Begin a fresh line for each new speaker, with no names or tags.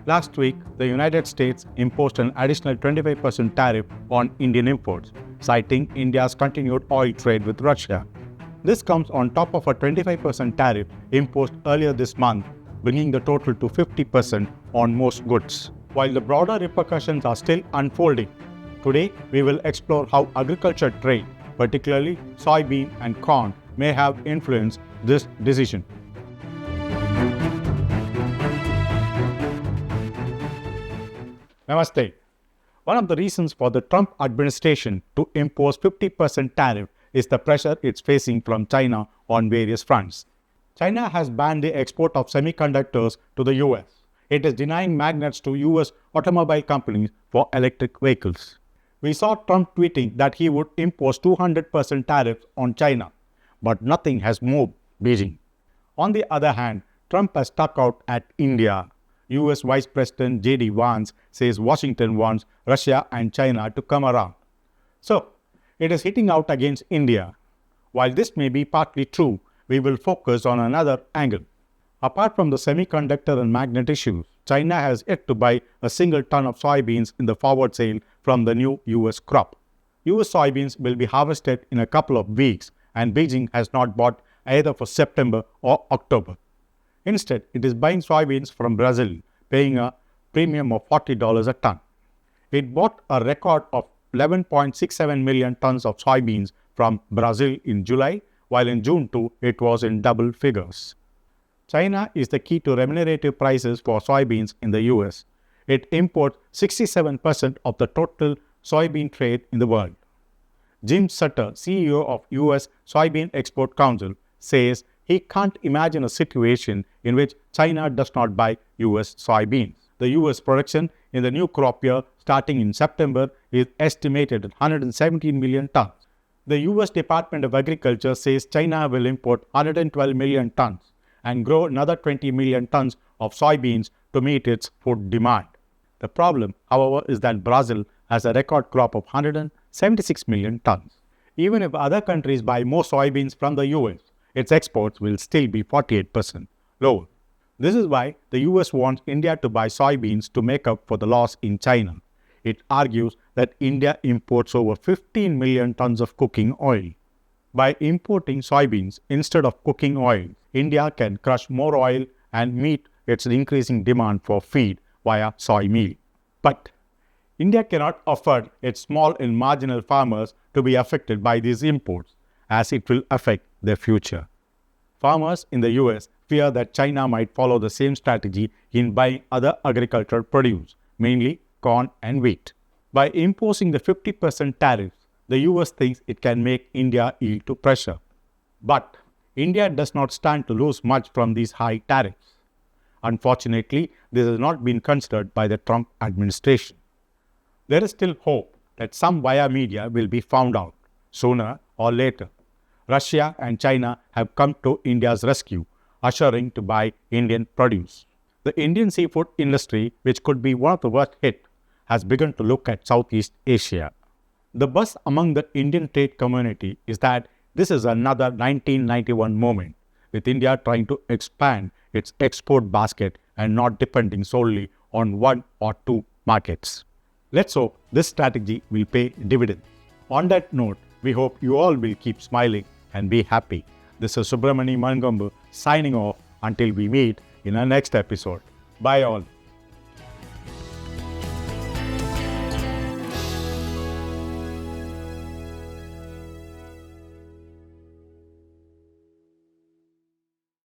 Last week, the United States imposed an additional 25% tariff on Indian imports, citing India's continued oil trade with Russia. This comes on top of a 25% tariff imposed earlier this month, bringing the total to 50% on most goods. While the broader repercussions are still unfolding, today we will explore how agriculture trade, particularly soybean and corn, may have influenced this decision. Namaste. One of the reasons for the Trump administration to impose 50% tariff is the pressure it's facing from China on various fronts. China has banned the export of semiconductors to the US. It is denying magnets to US automobile companies for electric vehicles. We saw Trump tweeting that he would impose 200% tariffs on China, but nothing has moved Beijing. On the other hand, Trump has stuck out at India. US Vice President J.D. Vance says Washington wants Russia and China to come around. So, it is hitting out against India. While this may be partly true, we will focus on another angle. Apart from the semiconductor and magnet issues, China has yet to buy a single ton of soybeans in the forward sale from the new US crop. US soybeans will be harvested in a couple of weeks, and Beijing has not bought either for September or October. Instead, it is buying soybeans from Brazil, paying a premium of $40 a ton. It bought a record of 11.67 million tons of soybeans from Brazil in July, while in June too, it was in double figures. China is the key to remunerative prices for soybeans in the US. It imports 67% of the total soybean trade in the world. Jim Sutter, CEO of US Soybean Export Council, says he can't imagine a situation in which China does not buy US soybeans. The US production in the new crop year starting in September is estimated at 117 million tons. The US Department of Agriculture says China will import 112 million tons and grow another 20 million tons of soybeans to meet its food demand. The problem, however, is that Brazil has a record crop of 176 million tons. Even if other countries buy more soybeans from the US, its exports will still be 48% lower. This is why the US wants India to buy soybeans to make up for the loss in China. It argues that India imports over 15 million tons of cooking oil. By importing soybeans instead of cooking oil, India can crush more oil and meet its increasing demand for feed via soy meal. But India cannot afford its small and marginal farmers to be affected by these imports, as it will affect their future. Farmers in the US fear that China might follow the same strategy in buying other agricultural produce, mainly corn and wheat. By imposing the 50% tariffs, the US thinks it can make India yield to pressure. But India does not stand to lose much from these high tariffs. Unfortunately, this has not been considered by the Trump administration. There is still hope that some via media will be found out, sooner or later. Russia and China have come to India's rescue, assuring to buy Indian produce. The Indian seafood industry, which could be one of the worst hit, has begun to look at Southeast Asia. The buzz among the Indian trade community is that this is another 1991 moment, with India trying to expand its export basket and not depending solely on one or two markets. Let's hope this strategy will pay dividends. On that note, we hope you all will keep smiling and be happy. This is Subramani Mancombu signing off until we meet in our next episode. Bye all.